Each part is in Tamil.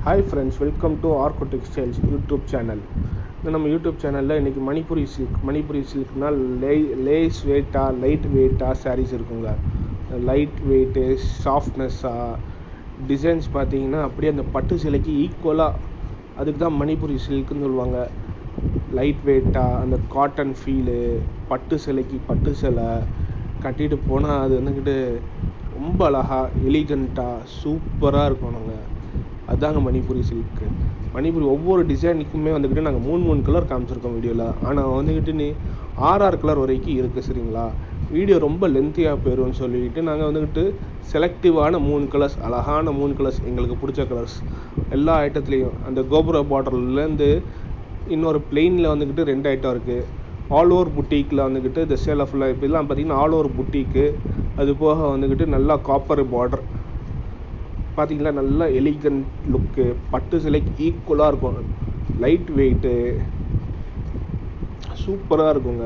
Hi friends, welcome to Arco Textiles YouTube channel. நம்ம யூடியூப் சேனலில் இன்றைக்கி மணிப்புரி சில்க்னால் லேஸ் வெயிட்டாக லைட் வெயிட்டாக சாரீஸ் இருக்குங்க. லைட் வெயிட்டு சாஃப்ட்னஸ்ஸாக டிசைன்ஸ் பார்த்தீங்கன்னா அப்படியே அந்த பட்டு சிலைக்கு ஈக்குவலாக, அதுக்கு தான் மணிப்புரி சில்க்குன்னு சொல்லுவாங்க. லைட் வெயிட்டாக அந்த காட்டன் ஃபீலு, பட்டு சிலைக்கு பட்டு சிலை கட்டிட்டு போனால் அது வந்துக்கிட்டு ரொம்ப அழகாக எலிகண்ட்டாக சூப்பராக இருக்கணுங்க. அதுதாங்க மணிப்புரி சில்க்கு. மணிப்புரி ஒவ்வொரு டிசைனுக்குமே வந்துக்கிட்டு நாங்கள் மூணு கலர் காமிச்சிருக்கோம் வீடியோவில். ஆனால் வந்துக்கிட்டு நீ 6 கலர் வரைக்கும் இருக்குது, சரிங்களா? வீடியோ ரொம்ப லென்த்தியாக போயிடும்னு சொல்லிட்டு நாங்கள் வந்துக்கிட்டு செலக்டிவான 3 கலர்ஸ், அழகான 3 கலர்ஸ், எங்களுக்கு பிடிச்ச கலர்ஸ் எல்லா ஐட்டத்துலேயும். அந்த கோபுர பார்டர்லேருந்து இன்னொரு பிளெயினில் வந்துக்கிட்டு 2 ஐட்டம் இருக்குது. ஆல் ஓவர் புட்டிக்கில் வந்துக்கிட்டு இந்த சேலை ஃபுல்லாக இப்போ இதெல்லாம் பார்த்திங்கன்னா ஆல் ஓவர் புட்டிக்கு. அது போக வந்துக்கிட்டு நல்லா காப்பர் பார்டர் பார்த்திங்களா, நல்லா எலிகண்ட் லுக்கு, பட்டு சிலைக்கு ஈக்குவலாக இருக்கும். லைட் வெயிட்டு சூப்பராக இருக்குங்க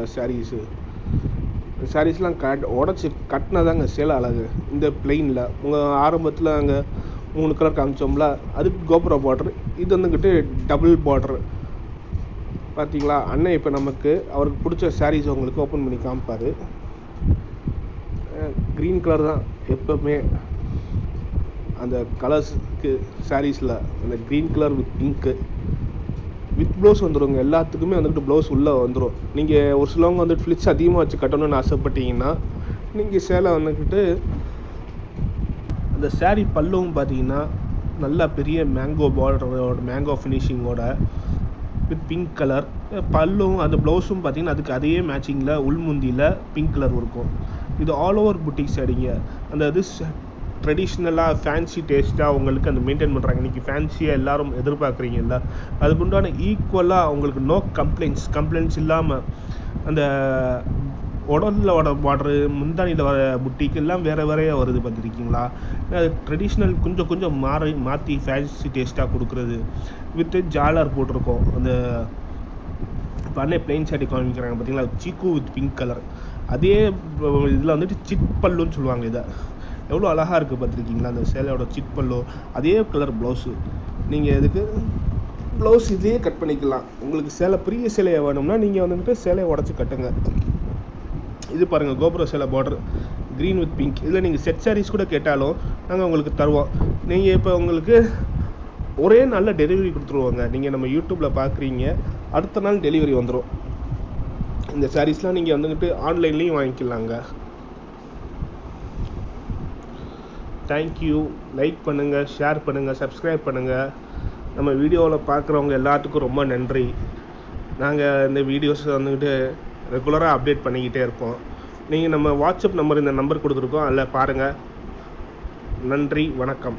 சாரீஸ்லாம் உடச்சி கட்டினதாங்க சேலை அழகு. இந்த பிளெயினில் உங்கள் ஆரம்பத்தில் அங்கே 3 கலர் காமிச்சோம்ல, அதுக்கு கோபுர பார்டர், இது வந்துக்கிட்டு டபுள் பார்டர். பார்த்தீங்களா, அண்ணன் இப்போ நமக்கு அவருக்கு பிடிச்ச சாரீஸ் உங்களுக்கு ஓப்பன் பண்ணி காமிப்பார். க்ரீன் கலர் தான் எப்போவுமே அந்த கலர்ஸுக்கு சாரீஸில், அந்த green colour with pink with blouse வந்துடுங்க. எல்லாத்துக்குமே வந்துட்டு ப்ளவுஸ் உள்ளே வந்துடும். நீங்கள் ஒரு சிலவங்க வந்துட்டு ஃப்ளிட்ஸ் அதிகமாக வச்சு கட்டணும்னு ஆசைப்பட்டீங்கன்னா நீங்கள் சேலை வந்துக்கிட்டு அந்த சாரீ பல்லுவும் பார்த்தீங்கன்னா நல்லா பெரிய மேங்கோ பார்டரோட, மேங்கோ ஃபினிஷிங்கோட வித் பிங்க் கலர் பல்லுவும், அந்த ப்ளவுஸும் பார்த்தீங்கன்னா அதுக்கு அதே மேட்சிங்கில் உள்முந்தியில் பிங்க் கலர் இருக்கும். இது ஆல் ஓவர் புட்டிக் சாரீங்க. அந்த இது ட்ரெடிஷ்னலாக ஃபேன்சி டேஸ்ட்டாக உங்களுக்கு அந்த மெயின்டைன் பண்ணுறாங்க. இன்றைக்கி ஃபேன்சியாக எல்லோரும் எதிர்பார்க்குறீங்கல்ல, அதுக்கு உண்டான ஈக்குவலாக உங்களுக்கு நோ கம்ப்ளைண்ட்ஸ் இல்லாமல் அந்த உடலில் வர பார்டரு, முந்தானியில் வர புட்டிக்கு எல்லாம் வேறையாக வருது பார்த்துருக்கீங்களா? அது ட்ரெடிஷ்னல் கொஞ்சம் மாற்றி ஃபேன்சி டேஸ்ட்டாக கொடுக்குறது. வித்து ஜாலர் போட்டிருக்கோம். அந்த பண்ணே பிளெயின் சாரி காமிக்கிறாங்க பார்த்தீங்களா, சீக்கு வித் பிங்க் கலர். அதே இதில் வந்துட்டு சிட் பல்லுன்னு சொல்லுவாங்க. இதை எவ்வளோ அழகாக இருக்குது பார்த்துருக்கீங்களா? அந்த சேலையோட சிட் பல்லு, அதே கலர் ப்ளவுஸு. நீங்கள் இதுக்கு ப்ளவுஸ் இதே கட் பண்ணிக்கலாம். உங்களுக்கு சேலை பெரிய சேலையை வேணும்னா நீங்கள் வந்துட்டு சேலையை உடச்சி கட்டுங்க. இது பாருங்கள், கோபுர சேலை பார்டர் க்ரீன் வித் பிங்க். இதில் நீங்கள் செட் சாரீஸ் கூட கேட்டாலும் நாங்கள் உங்களுக்கு தருவோம். நீங்கள் இப்போ உங்களுக்கு ஒரே நாளில் டெலிவரி கொடுத்துருவோங்க. நீங்கள் நம்ம யூடியூப்பில் பார்க்குறீங்க, அடுத்த நாள் டெலிவரி வந்துடும். இந்த சாரீஸ்லாம் நீங்கள் வந்துக்கிட்டு ஆன்லைன்லேயும் வாங்கிக்கலாங்க. தேங்க்யூ. லைக் பண்ணுங்கள், ஷேர் பண்ணுங்கள், சப்ஸ்கிரைப் பண்ணுங்கள். நம்ம வீடியோவில் பார்க்குறவங்க எல்லாத்துக்கும் ரொம்ப நன்றி. நாங்கள் இந்த வீடியோஸ் வந்துக்கிட்டு ரெகுலராக அப்டேட் பண்ணிக்கிட்டே இருப்போம். நீங்கள் நம்ம வாட்ஸ்அப் நம்பர், இந்த நம்பர் கொடுத்துருக்கோம், அதில் பாருங்கள். நன்றி, வணக்கம்.